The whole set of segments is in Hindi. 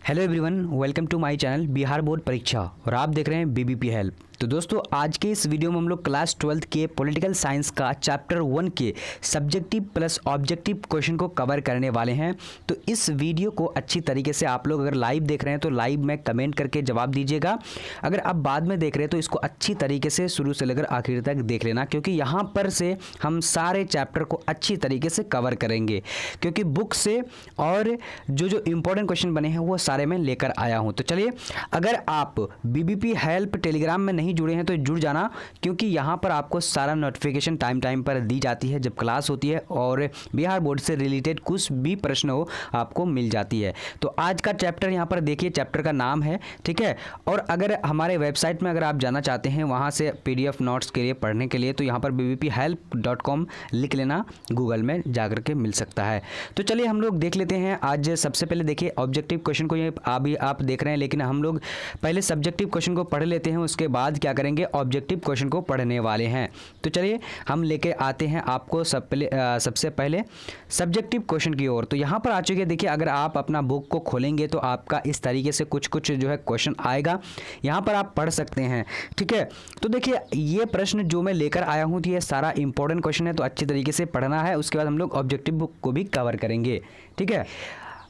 Hello everyone, welcome to my channel Bihar board परीक्षा और आप देख रहे हैं बीबीपी हेल्प। तो दोस्तों, आज के इस वीडियो में हम लोग क्लास 12th के पॉलिटिकल साइंस का चैप्टर 1 के सब्जेक्टिव प्लस ऑब्जेक्टिव क्वेश्चन को कवर करने वाले हैं। तो इस वीडियो को अच्छी तरीके से आप लोग अगर लाइव देख रहे हैं तो लाइव में कमेंट करके जवाब दीजिएगा। अगर आप बाद में देख रहे हैं तो इसको अच्छी तरीके से शुरू से लेकर आखिर तक देख लेना, क्योंकि यहाँ पर से हम सारे चैप्टर को अच्छी तरीके से कवर करेंगे, क्योंकि बुक से और जो इंपॉर्टेंट क्वेश्चन बने हैं वो सारे मैं लेकर आया हूँ। तो चलिए, अगर आप बीबीपी हेल्प टेलीग्राम में नहीं जुड़े हैं तो जुड़ जाना, क्योंकि यहाँ पर आपको सारा नोटिफिकेशन टाइम पर दी जाती है जब क्लास होती है, और बिहार बोर्ड से रिलेटेड कुछ भी प्रश्न हो आपको मिल जाती है। तो आज का चैप्टर यहाँ पर देखिए, चैप्टर का नाम है, ठीक है। और अगर हमारे वेबसाइट में अगर आप जाना चाहते हैं वहाँ से PDF नोट्स के लिए पढ़ने के लिए, तो यहाँ पर bbphelp.com लिख लेना, गूगल में जाकर के मिल सकता है। तो चलिए हम लोग देख लेते हैं। आज सबसे पहले देखिए ऑब्जेक्टिव क्वेश्चन को, ये अभी आप देख रहे हैं, लेकिन हम लोग पहले सब्जेक्टिव क्वेश्चन को पढ़ लेते हैं, उसके बाद क्या करेंगे, ऑब्जेक्टिव क्वेश्चन को पढ़ने वाले हैं। तो चलिए हम लेके आते हैं आपको सबसे पहले सब्जेक्टिव क्वेश्चन की ओर। तो यहाँ पर आ चुके हैं, देखिए अगर आप अपना बुक को खोलेंगे तो आपका इस तरीके से कुछ जो है क्वेश्चन आएगा, यहाँ पर आप पढ़ सकते हैं, ठीक है। तो देखिए ये प्रश्न जो मैं लेकर आया हूँ, ये सारा इंपॉर्टेंट क्वेश्चन है, तो अच्छी तरीके से पढ़ना है। उसके बाद हम लोग ऑब्जेक्टिव बुक को भी कवर करेंगे, ठीक है।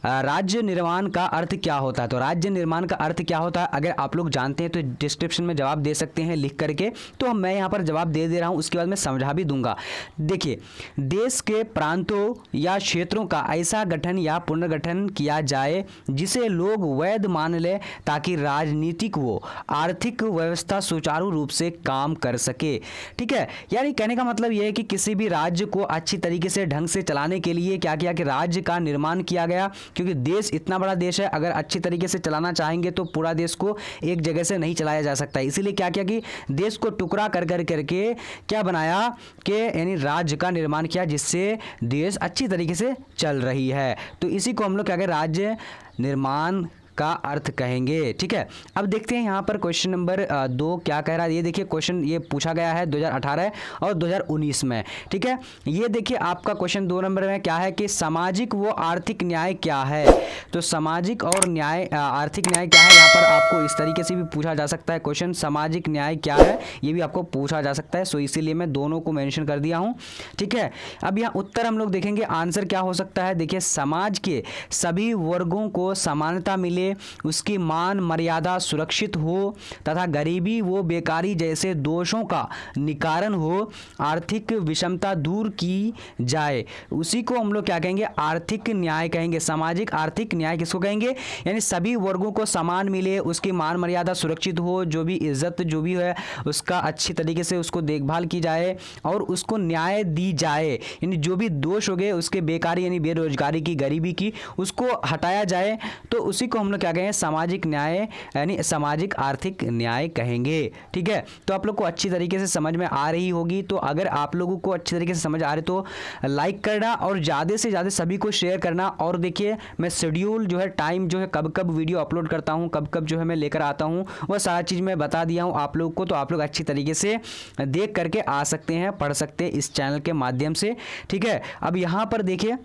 राज्य निर्माण का अर्थ क्या होता है? तो राज्य निर्माण का अर्थ क्या होता है, अगर आप लोग जानते हैं तो डिस्क्रिप्शन में जवाब दे सकते हैं लिख करके। तो मैं यहाँ पर जवाब दे रहा हूँ, उसके बाद मैं समझा भी दूंगा। देखिए, देश के प्रांतों या क्षेत्रों का ऐसा गठन या पुनर्गठन किया जाए जिसे लोग वैध मान ले, ताकि राजनीतिक व आर्थिक व्यवस्था सुचारू रूप से काम कर सके, ठीक है। यानी कहने का मतलब यह है कि किसी भी राज्य को अच्छी तरीके से ढंग से चलाने के लिए क्या किया कि राज्य का निर्माण किया गया, क्योंकि देश इतना बड़ा देश है, अगर अच्छी तरीके से चलाना चाहेंगे तो पूरा देश को एक जगह से नहीं चलाया जा सकता है। इसीलिए क्या किया कि देश को टुकड़ा कर करके क्या बनाया कि यानी राज्य का निर्माण किया, जिससे देश अच्छी तरीके से चल रही है। तो इसी को हम लोग क्या कहें, राज्य निर्माण का अर्थ कहेंगे, ठीक है। अब देखते हैं यहाँ पर क्वेश्चन नंबर 2 क्या कह रहा है। ये देखिए क्वेश्चन ये पूछा गया है 2018 और 2019 में, ठीक है। ये देखिए आपका क्वेश्चन 2 नंबर में क्या है कि सामाजिक व आर्थिक न्याय क्या है। तो सामाजिक और न्याय आर्थिक न्याय क्या है, यहाँ पर आपको इस तरीके से भी पूछा जा सकता है क्वेश्चन, सामाजिक न्याय क्या है, ये भी आपको पूछा जा सकता है। सो इसीलिए मैं दोनों को मेंशन कर दिया हूँ, ठीक है। अब यहाँ उत्तर हम लोग देखेंगे, आंसर क्या हो सकता है। देखिए, समाज के सभी वर्गों को समानता मिले, उसकी मान मर्यादा सुरक्षित हो तथा गरीबी व बेकारी जैसे दोषों का निवारण हो, आर्थिक विषमता दूर की जाए, उसी को हम लोग क्या कहेंगे, आर्थिक न्याय कहेंगे। सामाजिक आर्थिक न्याय किसको कहेंगे, यानी सभी वर्गों को समान मिले, उसकी मान मर्यादा सुरक्षित हो, जो भी इज्जत जो भी है उसका अच्छी तरीके से उसको देखभाल की जाए और उसको न्याय दी जाए, यानी जो भी दोष हो गए उसके बेकारी यानी बेरोजगारी की, गरीबी की, उसको हटाया जाए। तो उसी को हम लोग क्या कहेंगे, सामाजिक न्याय यानी सामाजिक आर्थिक न्याय कहेंगे, ठीक है। तो आप लोग को अच्छी तरीके से समझ में आ रही होगी। तो अगर आप लोगों को अच्छी तरीके से समझ आ रही तो लाइक करना और ज़्यादा से ज़्यादा सभी को शेयर करना। और देखिए मैं शेड्यूल जो है, टाइम जो है, कब कब वीडियो अपलोड करता हूँ, कब कब जो है मैं लेकर आता हूँ, वह सारा चीज़ मैं बता दिया हूँ आप लोग को। तो आप लोग अच्छी तरीके से देख करके आ सकते हैं, पढ़ सकते हैं इस चैनल के माध्यम से, ठीक है। अब यहाँ पर देखिए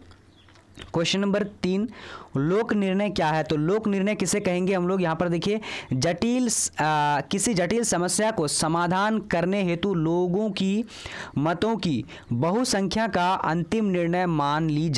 क्वेश्चन नंबर 3, लोक निर्णय क्या है। तो लोक निर्णय किसे कहेंगे हम लोग, यहाँ पर देखिए किसी जटिल समस्या को समाधान करने हेतु लोगों की मतों की बहुसंख्या का अंतिम निर्णय मान लिया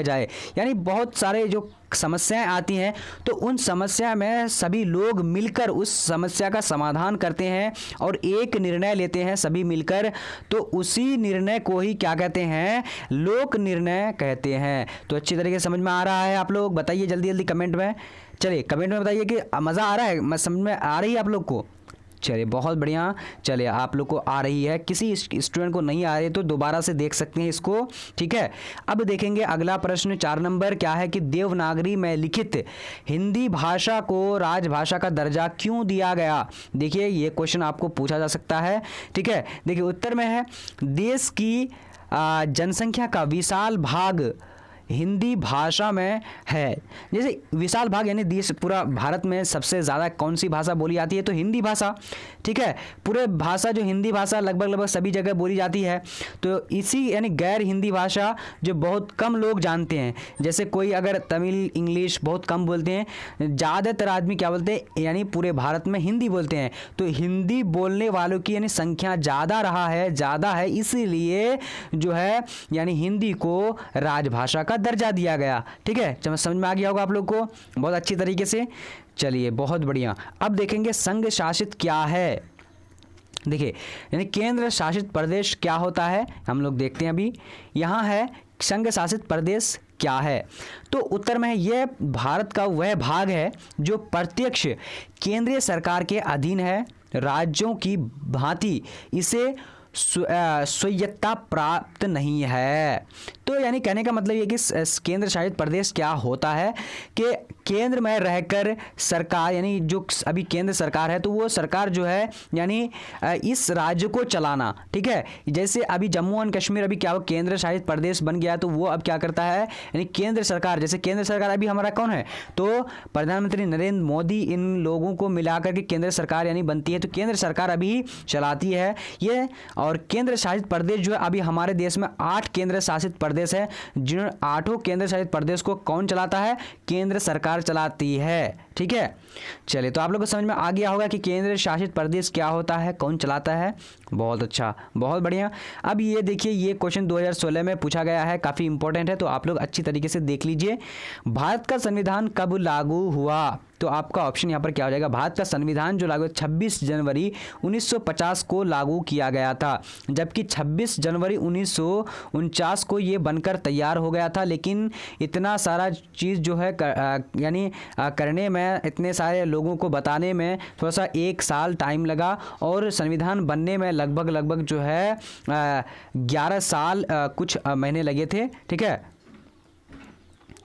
जाए, यानी बहुत सारे जो समस्याएं आती हैं तो उन समस्या में सभी लोग मिलकर उस समस्या का समाधान करते हैं और एक निर्णय लेते हैं सभी मिलकर, तो उसी निर्णय को ही क्या कहते हैं, लोक निर्णय कहते हैं। तो अच्छी तरीके से समझ में आ रहा है, आप लोग बताइए जल्दी जल्दी कमेंट में। चलिए कमेंट में बताइए कि मज़ा आ रहा है, समझ में आ रही है आप लोग को। चलिए बहुत बढ़िया, चलिए आप लोग को आ रही है, किसी स्टूडेंट को नहीं आ रही तो दोबारा से देख सकते हैं इसको, ठीक है। अब देखेंगे अगला प्रश्न 4 नंबर क्या है कि देवनागरी में लिखित हिंदी भाषा को राजभाषा का दर्जा क्यों दिया गया। देखिए ये क्वेश्चन आपको पूछा जा सकता है, ठीक है। देखिए उत्तर में है, देश की जनसंख्या का विशाल भाग हिंदी भाषा में है। जैसे विशाल भाग यानी देश पूरा भारत में सबसे ज़्यादा कौन सी भाषा बोली जाती है, तो हिंदी भाषा, ठीक है। पूरे भाषा जो हिंदी भाषा लगभग सभी जगह बोली जाती है। तो इसी यानी गैर हिंदी भाषा जो बहुत कम लोग जानते हैं, जैसे कोई अगर तमिल इंग्लिश बहुत कम बोलते हैं, ज़्यादातर आदमी क्या बोलते हैं यानी पूरे भारत में हिंदी बोलते हैं। तो हिंदी बोलने वालों की यानी संख्या ज़्यादा है, इसीलिए जो है यानी हिंदी को राजभाषा का दर्जा दिया गया, ठीक है। समझ में आ गया होगा आप लोग को बहुत अच्छी तरीके से। चलिए बहुत बढ़िया। अब देखेंगे संघ शासित क्या है। देखिए यानी केंद्र शासित प्रदेश क्या होता है, हम लोग देखते हैं अभी। यहाँ है संघ शासित प्रदेश क्या है, तो उत्तर में है यह भारत का वह भाग है जो प्रत्यक्ष केंद्रीय सरकार के अधीन है। राज्यों की भांति इसे स्वायत्तता प्राप्त नहीं है। तो यानी कहने का मतलब ये कि केंद्र शासित प्रदेश क्या होता है कि केंद्र में रहकर सरकार यानी जो अभी केंद्र सरकार है तो वो सरकार जो है यानी इस राज्य को चलाना, ठीक है। जैसे अभी जम्मू एंड कश्मीर अभी क्या हो केंद्र शासित प्रदेश बन गया, तो वो अब क्या करता है यानी केंद्र सरकार, जैसे केंद्र सरकार अभी हमारा कौन है, तो प्रधानमंत्री नरेंद्र मोदी, इन लोगों को मिलाकर के केंद्र सरकार यानी बनती है। तो केंद्र सरकार अभी चलाती है ये। और केंद्र शासित प्रदेश जो है अभी हमारे देश में 8 केंद्र शासित प्रदेश है, जिन 8 केंद्र शासित प्रदेश को कौन चलाता है, केंद्र सरकार चलाती है, ठीक है। चलिए तो आप लोगों को समझ में आ गया होगा कि केंद्र शासित प्रदेश क्या होता है, कौन चलाता है। बहुत अच्छा, बहुत बढ़िया। अब ये देखिए ये क्वेश्चन 2016 में पूछा गया है, काफ़ी इंपॉर्टेंट है, तो आप लोग अच्छी तरीके से देख लीजिए। भारत का संविधान कब लागू हुआ, तो आपका ऑप्शन यहाँ पर क्या हो जाएगा, भारत का संविधान जो लागू 26 जनवरी 1950 को लागू किया गया था, जबकि 26 जनवरी 1949 को ये बनकर तैयार हो गया था। लेकिन इतना सारा चीज़ जो है यानी करने में, इतने सारे लोगों को बताने में थोड़ा सा 1 साल टाइम लगा, और संविधान बनने में लगभग जो है 11 साल कुछ महीने लगे थे, ठीक है।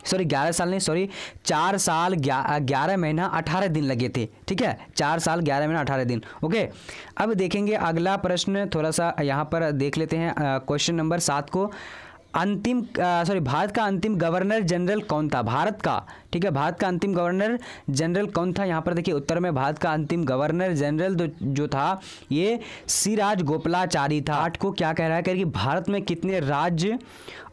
सॉरी 11 साल नहीं, सॉरी 4 साल 11 महीना 18 दिन लगे थे, ठीक है। 4 साल 11 महीना 18 दिन, ओके। अब देखेंगे अगला प्रश्न, थोड़ा सा यहाँ पर देख लेते हैं क्वेश्चन नंबर 7 को। भारत का अंतिम गवर्नर जनरल कौन था, भारत का, ठीक है। भारत का अंतिम गवर्नर जनरल कौन था, यहाँ पर देखिए उत्तर में भारत का अंतिम गवर्नर जनरल जो था ये सी राजगोपालाचारी था। 8 को क्या कह रहा है कि भारत में कितने राज्य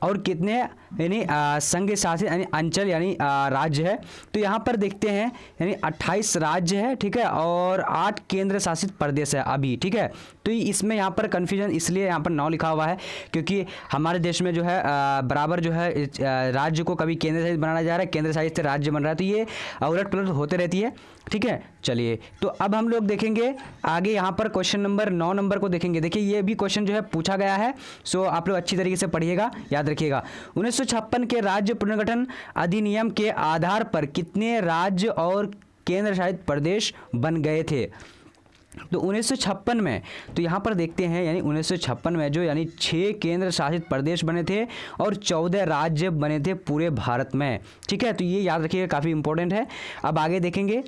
और कितने यानी संघ शासित यानी अंचल यानी राज्य है, तो यहाँ पर देखते हैं यानी 28 राज्य है, ठीक है, और 8 केंद्र शासित प्रदेश है अभी, ठीक है। तो इसमें यहाँ पर कन्फ्यूजन इसलिए यहाँ पर 9 लिखा हुआ है क्योंकि हमारे देश में जो है बराबर जो है राज्य को कभी केंद्र शासित बनाया जा रहा है, केंद्र शासित से राज्य बन रहा है, तो ये उलट पुलट होते रहती है, ठीक है। चलिए तो अब हम लोग देखेंगे आगे यहाँ पर क्वेश्चन नंबर 9 नंबर को देखेंगे। देखिए ये भी क्वेश्चन जो है पूछा गया है, सो आप लोग अच्छी तरीके से पढ़िएगा, याद रखिएगा। 1956 के राज्य पुनर्गठन अधिनियम के आधार पर कितने राज्य और केंद्र शासित प्रदेश बन गए थे, तो 1956 में, तो यहाँ पर देखते हैं यानी 1956 में जो यानी 6 केंद्र शासित प्रदेश बने थे और 14 राज्य बने थे पूरे भारत में, ठीक है। तो ये याद रखिएगा, काफ़ी इंपॉर्टेंट है। अब आगे देखेंगे,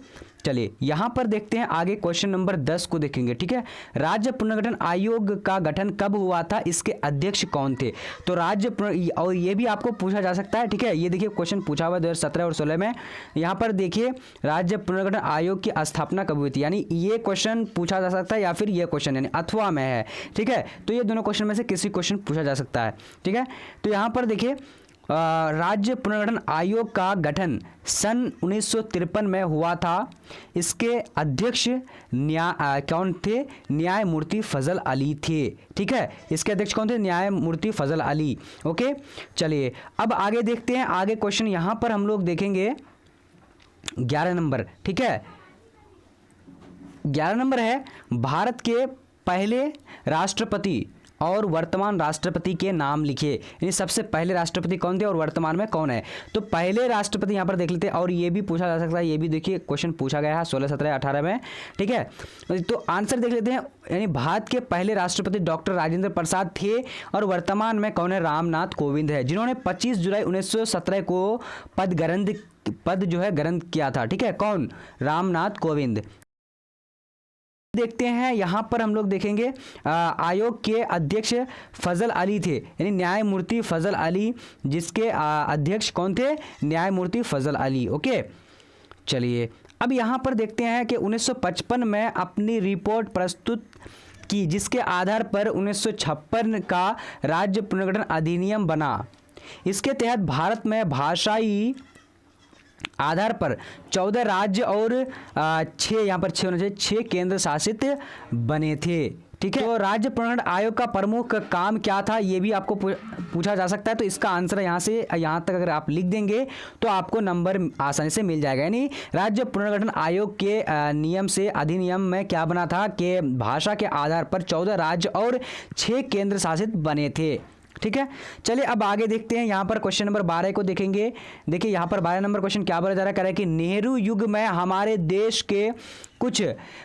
चलिए यहाँ पर देखते हैं आगे क्वेश्चन नंबर 10 को देखेंगे, ठीक है। राज्य पुनर्गठन आयोग का गठन कब हुआ था, इसके अध्यक्ष कौन थे, तो और ये भी आपको पूछा जा सकता है, ठीक है। ये देखिए क्वेश्चन पूछा हुआ 2017 और 16 में। यहाँ पर देखिए राज्य पुनर्गठन आयोग की स्थापना कब हुई थी, यानी ये क्वेश्चन पूछा जा सकता है या फिर ये क्वेश्चन यानी अथवा में है, ठीक है। तो ये दोनों क्वेश्चन में से किसी क्वेश्चन पूछा जा सकता है, ठीक है। तो यहाँ पर देखिए राज्य पुनर्गठन आयोग का गठन सन 1953 में हुआ था। इसके अध्यक्ष कौन थे, न्यायमूर्ति फजल अली थे, ठीक है। इसके अध्यक्ष कौन थे, न्यायमूर्ति फजल अली, ओके। चलिए अब आगे देखते हैं, आगे क्वेश्चन यहाँ पर हम लोग देखेंगे 11 नंबर, ठीक है। 11 नंबर है भारत के पहले राष्ट्रपति और वर्तमान राष्ट्रपति के नाम लिखे, यानी सबसे पहले राष्ट्रपति कौन थे और वर्तमान में कौन है। तो पहले राष्ट्रपति यहाँ पर देख लेते हैं, और ये भी पूछा जा सकता है, ये भी देखिए क्वेश्चन पूछा गया है 16, 17, 18 में, ठीक है। तो आंसर देख लेते हैं, यानी भारत के पहले राष्ट्रपति डॉक्टर राजेंद्र प्रसाद थे और वर्तमान में कौन है, रामनाथ कोविंद है, जिन्होंने 25 जुलाई 1917 को पद जो है ग्रहण किया था, ठीक है। कौन, रामनाथ कोविंद। देखते हैं यहाँ पर हम लोग देखेंगे आयोग के अध्यक्ष फजल अली थे, यानी न्यायमूर्ति फजल अली, जिसके अध्यक्ष कौन थे? न्यायमूर्ति फजल अली। ओके, चलिए अब यहाँ पर देखते हैं कि 1955 में अपनी रिपोर्ट प्रस्तुत की, जिसके आधार पर 1956 का राज्य पुनर्गठन अधिनियम बना। इसके तहत भारत में भाषाई आधार पर 14 राज्य और 6, यहाँ पर 6 होना चाहिए, 6 केंद्र शासित बने थे। ठीक है, तो राज्य पुनर्गठन आयोग का प्रमुख काम क्या था, ये भी आपको पूछा जा सकता है। तो इसका आंसर यहाँ से यहाँ तक अगर आप लिख देंगे तो आपको नंबर आसानी से मिल जाएगा। यानी राज्य पुनर्गठन आयोग के नियम से, अधिनियम में क्या बना था कि भाषा के आधार पर 14 राज्य और 6 केंद्र शासित बने थे। ठीक है, चलिए अब आगे देखते हैं। यहाँ पर क्वेश्चन नंबर 12 को देखेंगे। देखिए यहाँ पर 12 नंबर क्वेश्चन क्या बोला जा रहा है, कह रहा है कि नेहरू युग में हमारे देश के कुछ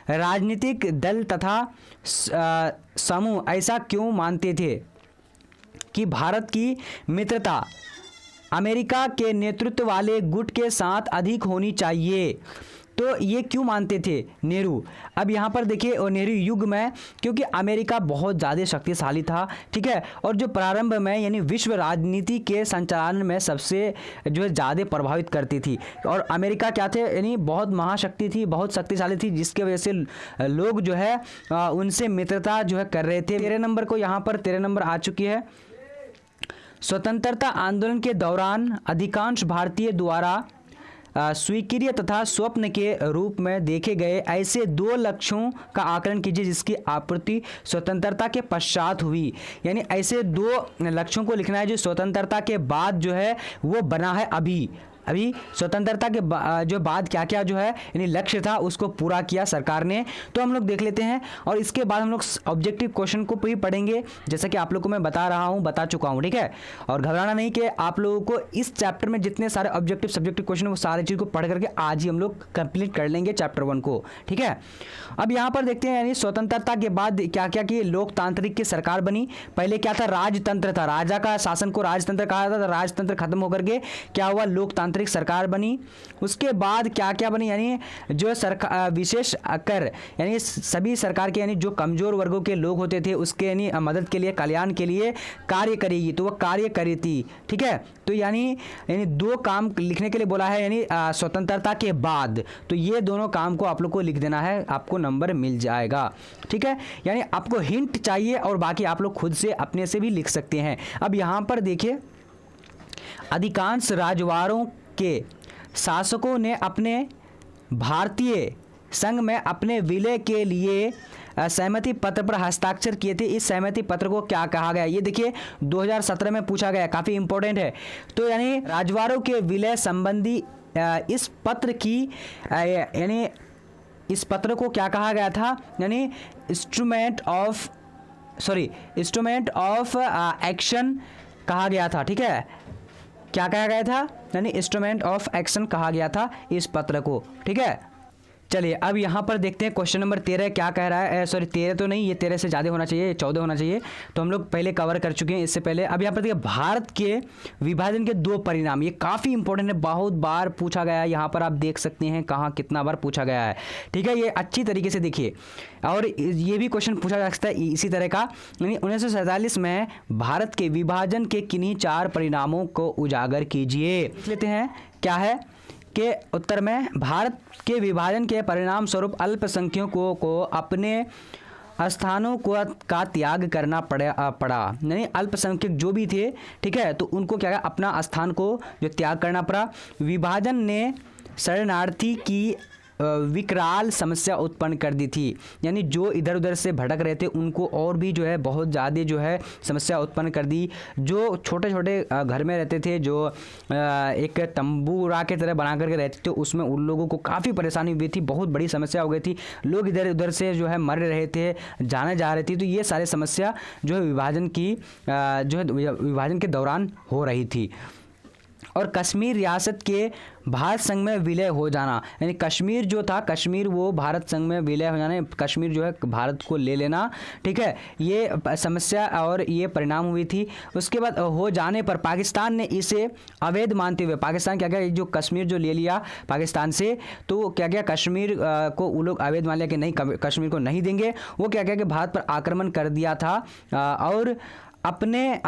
राजनीतिक दल तथा समूह ऐसा क्यों मानते थे कि भारत की मित्रता अमेरिका के नेतृत्व वाले गुट के साथ अधिक होनी चाहिए? तो ये क्यों मानते थे नेहरू? अब यहाँ पर देखिए, और नेहरू युग में क्योंकि अमेरिका बहुत ज़्यादा शक्तिशाली था। ठीक है, और जो प्रारंभ में यानी विश्व राजनीति के संचालन में सबसे जो है ज़्यादा प्रभावित करती थी, और अमेरिका क्या थे, यानी बहुत महाशक्ति थी, बहुत शक्तिशाली थी, जिसके वजह से लोग जो है उनसे मित्रता जो है कर रहे थे। 13 नंबर को यहाँ पर 13 नंबर आ चुकी है। स्वतंत्रता आंदोलन के दौरान अधिकांश भारतीय द्वारा स्वीकार्य तथा स्वप्न के रूप में देखे गए ऐसे 2 लक्ष्यों का आकलन कीजिए जिसकी आपूर्ति स्वतंत्रता के पश्चात हुई। यानी ऐसे 2 लक्ष्यों को लिखना है जो स्वतंत्रता के बाद जो है वो बना है। अभी स्वतंत्रता के जो बाद क्या क्या जो है यानी लक्ष्य था उसको पूरा किया सरकार ने। तो हम लोग देख लेते हैं, और इसके बाद हम लोग ऑब्जेक्टिव क्वेश्चन को भी पढ़ेंगे, जैसा कि आप लोगों को मैं बता चुका हूं। ठीक है, और घबराना नहीं कि आप लोगों को इस चैप्टर में जितने सारे ऑब्जेक्टिव सब्जेक्टिव क्वेश्चन वो सारी चीज़ को पढ़ करके आज ही हम लोग कंप्लीट कर लेंगे चैप्टर 1 को। ठीक है, अब यहाँ पर देखते हैं यानी स्वतंत्रता के बाद क्या क्या की लोकतांत्रिक की सरकार बनी। पहले क्या था, राजतंत्र था, राजा का शासन को राजतंत्र कहा जाता था। राजतंत्र खत्म होकर के क्या हुआ, लोकतांत्रिक सरकार बनी। उसके बाद क्या क्या बनी, यानी जो सरकार विशेष कर यानी सभी सरकार के यानी जो कमजोर वर्गों के लोग होते थे उसके यानी मदद के लिए, कल्याण के लिए कार्य करेगी, तो वह कार्य करी थी। ठीक है, तो यानी 2 काम लिखने के लिए बोला है, यानी स्वतंत्रता के बाद। तो ये दोनों काम को आप लोग को लिख देना है, आपको नंबर मिल जाएगा। ठीक है, यानी आपको हिंट चाहिए और बाकी आप लोग खुद से अपने से भी लिख सकते हैं। अब यहाँ पर देखिए, अधिकांश राजवाड़ों के शासकों ने अपने भारतीय संघ में अपने विलय के लिए सहमति पत्र पर हस्ताक्षर किए थे। इस सहमति पत्र को क्या कहा गया, ये देखिए 2017 में पूछा गया, काफ़ी इंपॉर्टेंट है। तो यानी राजवाड़ों के विलय संबंधी इस पत्र की यानी इस पत्र को क्या कहा गया था, यानी इंस्ट्रूमेंट ऑफ एक्शन कहा गया था। ठीक है, क्या कहा गया था, यानी इंस्ट्रूमेंट ऑफ एक्शन कहा गया था इस पत्र को। ठीक है, चलिए अब यहाँ पर देखते हैं क्वेश्चन नंबर 13 क्या कह रहा है। 13 तो नहीं, ये 13 से ज़्यादा होना चाहिए, 14 होना चाहिए। तो हम लोग पहले कवर कर चुके हैं इससे पहले। अब यहाँ पर देखिए, भारत के विभाजन के 2 परिणाम, ये काफ़ी इंपॉर्टेंट है, बहुत बार पूछा गया है। यहाँ पर आप देख सकते हैं कहाँ कितना बार पूछा गया है। ठीक है, ये अच्छी तरीके से देखिए, और ये भी क्वेश्चन पूछा जा सकता है इसी तरह का, यानी 1947 में भारत के विभाजन के किन्हीं 4 परिणामों को उजागर कीजिए। देख लेते हैं क्या है के उत्तर में, भारत के विभाजन के परिणाम स्वरूप अल्पसंख्यकों को अपने स्थानों का त्याग करना पड़ा। यानी अल्पसंख्यक जो भी थे, ठीक है, तो उनको क्या, अपना स्थान को जो त्याग करना पड़ा। विभाजन ने शरणार्थी की विकराल समस्या उत्पन्न कर दी थी, यानी जो इधर उधर से भटक रहे थे उनको और भी जो है बहुत ज़्यादा जो है समस्या उत्पन्न कर दी। जो छोटे छोटे घर में रहते थे, जो एक तंबूरा के तरह बना करके रहते थे, उसमें उन लोगों को काफ़ी परेशानी हुई थी, बहुत बड़ी समस्या हो गई थी। लोग इधर उधर से जो है मर रहे थे, जाने जा रही थी। तो ये सारी समस्या जो है विभाजन के दौरान हो रही थी। और कश्मीर रियासत के भारत संघ में विलय हो जाना, यानी कश्मीर जो था, कश्मीर वो भारत संघ में विलय हो जाना, कश्मीर जो है भारत को ले लेना, ठीक है, ये समस्या और ये परिणाम हुई थी। उसके बाद हो जाने पर पाकिस्तान ने इसे अवैध मानते हुए, पाकिस्तान क्या क्या जो कश्मीर जो ले लिया पाकिस्तान से, तो क्या क्या कश्मीर को वो लोग अवैध मान लिया कि नहीं, कश्मीर को नहीं देंगे। वो क्या क्या कि भारत पर आक्रमण कर दिया था और अपने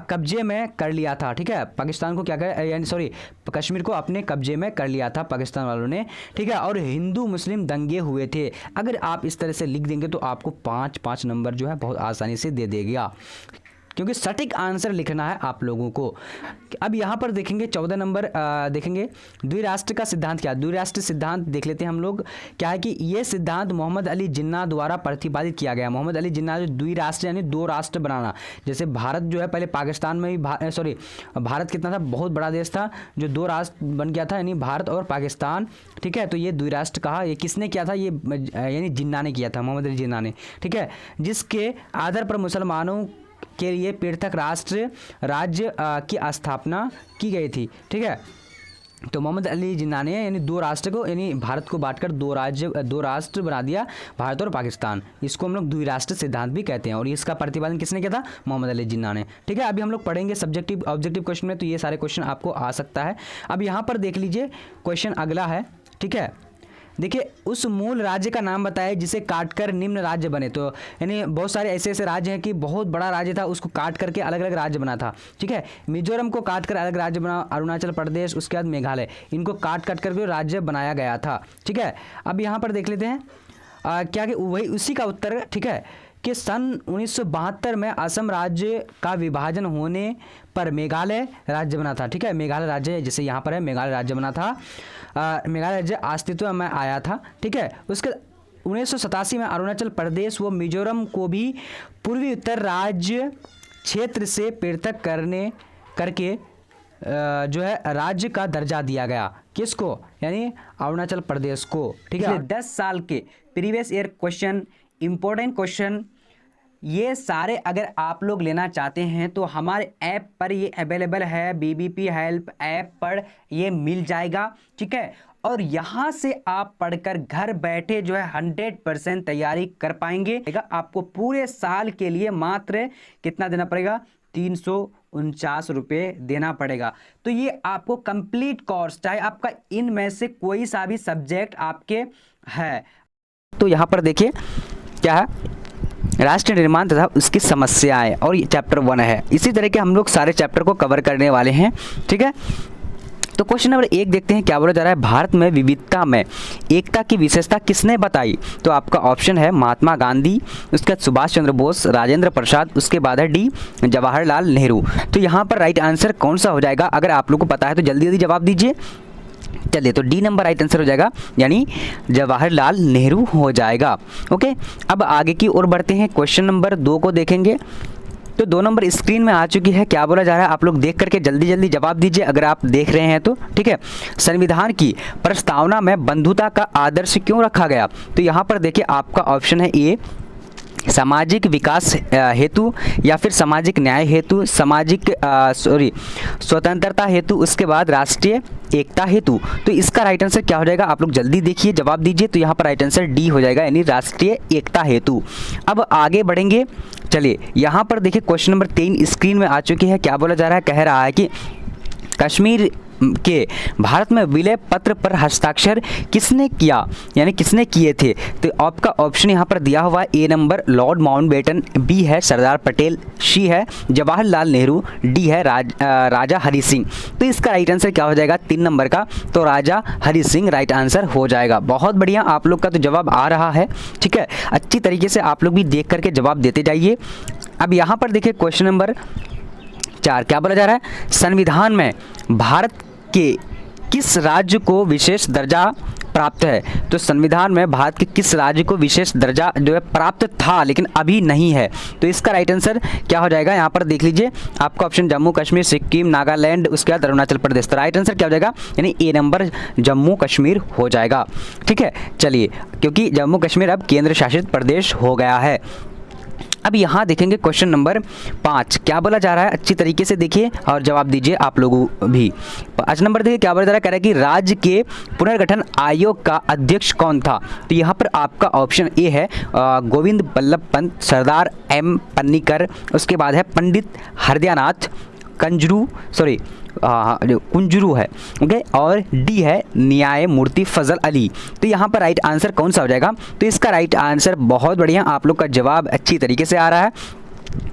कब्जे में कर लिया था, ठीक है, पाकिस्तान को क्या कर, यानी सॉरी, कश्मीर को अपने कब्जे में कर लिया था पाकिस्तान वालों ने, ठीक है। और हिंदू मुस्लिम दंगे हुए थे। अगर आप इस तरह से लिख देंगे तो आपको 5 नंबर जो है बहुत आसानी से दे देगा, क्योंकि सटीक आंसर लिखना है आप लोगों को। अब यहाँ पर देखेंगे 14 नंबर देखेंगे द्विराष्ट्र का सिद्धांत क्या है। द्विराष्ट्र सिद्धांत देख लेते हैं हम लोग। क्या है कि ये सिद्धांत मोहम्मद अली जिन्ना द्वारा प्रतिपादित किया गया। मोहम्मद अली जिन्ना जो द्विराष्ट्र यानी 2 राष्ट्र बनाना, जैसे भारत जो है पहले पाकिस्तान में भी सॉरी भारत कितना था, बहुत बड़ा देश था, जो 2 राष्ट्र बन गया था, यानी भारत और पाकिस्तान, ठीक है। तो ये द्विराष्ट्र कहा, ये किसने किया था, ये यानी जिन्ना ने किया था, मोहम्मद अली जिन्ना ने, ठीक है, जिसके आधार पर मुसलमानों के लिए पृथक राष्ट्र राज्य की स्थापना की गई थी, ठीक है। तो मोहम्मद अली जिन्ना ने यानी 2 राष्ट्र को, यानी भारत को बांटकर 2 राष्ट्र बना दिया, भारत और पाकिस्तान। इसको हम लोग द्विराष्ट्र सिद्धांत भी कहते हैं। और इसका प्रतिपादन किसने किया था, मोहम्मद अली जिन्ना ने, ठीक है। अभी हम लोग पढ़ेंगे सब्जेक्टिव ऑब्जेक्टिव क्वेश्चन में, तो ये सारे क्वेश्चन आपको आ सकता है। अब यहाँ पर देख लीजिए क्वेश्चन अगला है, ठीक है। देखिए, उस मूल राज्य का नाम बताए जिसे काटकर निम्न राज्य बने। तो यानी बहुत सारे ऐसे ऐसे राज्य हैं कि बहुत बड़ा राज्य था, उसको काट करके अलग अलग राज्य बना था, ठीक है। मिजोरम को काट कर अलग राज्य बना, अरुणाचल प्रदेश, उसके बाद मेघालय, इनको काट करके राज्य बनाया गया था, ठीक है। अब यहाँ पर देख लेते हैं क्या कि वही उसी का उत्तर, ठीक है, कि सन 1972 में असम राज्य का विभाजन होने पर मेघालय राज्य बना था, ठीक है। मेघालय राज्य जैसे यहाँ पर है, मेघालय राज्य बना था, मेघालय राज्य अस्तित्व में आया था, ठीक है। उसके 1987 में अरुणाचल प्रदेश व मिजोरम को भी पूर्वी उत्तर राज्य क्षेत्र से पृथक करके जो है राज्य का दर्जा दिया गया। किसको, यानी अरुणाचल प्रदेश को, ठीक है। 10 साल के previous year question, important question, ये सारे अगर आप लोग लेना चाहते हैं तो हमारे ऐप पर ये अवेलेबल है, बीबीपी हेल्प ऐप पर ये मिल जाएगा, ठीक है। और यहाँ से आप पढ़कर घर बैठे जो है 100% तैयारी कर पाएंगे। आपको पूरे साल के लिए मात्र कितना देना पड़ेगा, 349 रुपये देना पड़ेगा। तो ये आपको कंप्लीट कोर्स, चाहे आपका इनमें से कोई सा भी सब्जेक्ट आपके है। तो यहाँ पर देखिए क्या है, राष्ट्र निर्माण तथा उसकी समस्याएं, और ये चैप्टर 1 है। इसी तरह के हम लोग सारे चैप्टर को कवर करने वाले हैं, ठीक है। तो क्वेश्चन नंबर 1 देखते हैं क्या बोला जा रहा है। भारत में विविधता में एकता की विशेषता किसने बताई। तो आपका ऑप्शन है महात्मा गांधी, उसके बाद सुभाष चंद्र बोस, राजेंद्र प्रसाद, उसके बाद है डी जवाहरलाल नेहरू। तो यहाँ पर राइट आंसर कौन सा हो जाएगा, अगर आप लोग को पता है तो जल्दी जल्दी जवाब दीजिए। चलिए, तो डी नंबर राइट आंसर हो जाएगा, यानी जवाहरलाल नेहरू हो जाएगा। ओके, अब आगे की ओर बढ़ते हैं, क्वेश्चन नंबर 2 को देखेंगे। तो 2 नंबर स्क्रीन में आ चुकी है, क्या बोला जा रहा है आप लोग देख करके जल्दी जल्दी जवाब दीजिए अगर आप देख रहे हैं तो, ठीक है। संविधान की प्रस्तावना में बंधुता का आदर्श क्यों रखा गया। तो यहाँ पर देखिए आपका ऑप्शन है ए, सामाजिक विकास हेतु, या फिर सामाजिक न्याय हेतु, सामाजिक स्वतंत्रता हेतु, उसके बाद राष्ट्रीय एकता हेतु। तो इसका राइट आंसर क्या हो जाएगा, आप लोग जल्दी देखिए, जवाब दीजिए। तो यहाँ पर राइट आंसर डी हो जाएगा, यानी राष्ट्रीय एकता हेतु। अब आगे बढ़ेंगे, चलिए यहाँ पर देखिए क्वेश्चन नंबर 3 स्क्रीन में आ चुकी है। क्या बोला जा रहा है, कह रहा है कि कश्मीर के भारत में विलय पत्र पर हस्ताक्षर किसने किया, यानी किसने किए थे। तो आपका ऑप्शन यहाँ पर दिया हुआ है, ए नंबर लॉर्ड माउंटबेटन, बी है सरदार पटेल, सी है जवाहरलाल नेहरू, डी है राजा हरि सिंह। तो इसका राइट आंसर क्या हो जाएगा 3 नंबर का, तो राजा हरि सिंह राइट आंसर हो जाएगा। बहुत बढ़िया, आप लोग का तो जवाब आ रहा है, ठीक है। अच्छी तरीके से आप लोग भी देख करके जवाब देते जाइए। अब यहाँ पर देखिए क्वेश्चन नंबर 4 क्या बोला जा रहा है, संविधान में भारत के किस राज्य को विशेष दर्जा प्राप्त है। तो संविधान में भारत के किस राज्य को विशेष दर्जा जो है प्राप्त था, लेकिन अभी नहीं है। तो इसका राइट आंसर क्या हो जाएगा, यहाँ पर देख लीजिए आपका ऑप्शन जम्मू कश्मीर, सिक्किम, नागालैंड, उसके बाद अरुणाचल प्रदेश। तो राइट आंसर क्या हो जाएगा, यानी ए नंबर जम्मू कश्मीर हो जाएगा, ठीक है। चलिए, क्योंकि जम्मू कश्मीर अब केंद्र शासित प्रदेश हो गया है। अब यहाँ देखेंगे क्वेश्चन नंबर 5 क्या बोला जा रहा है, अच्छी तरीके से देखिए और जवाब दीजिए आप लोगों भी। 5 नंबर देखिए क्या बोला जा रहा है, कह रहा है कि राज्य के पुनर्गठन आयोग का अध्यक्ष कौन था। तो यहाँ पर आपका ऑप्शन ए है गोविंद बल्लभ पंत, सरदार एम पन्नीकर, उसके बाद है पंडित हृदयनाथ कुंजरू है, ओके, और डी है न्यायमूर्ति फजल अली। तो यहाँ पर राइट आंसर कौन सा हो जाएगा, तो इसका राइट आंसर बहुत बढ़िया, आप लोग का जवाब अच्छी तरीके से आ रहा है,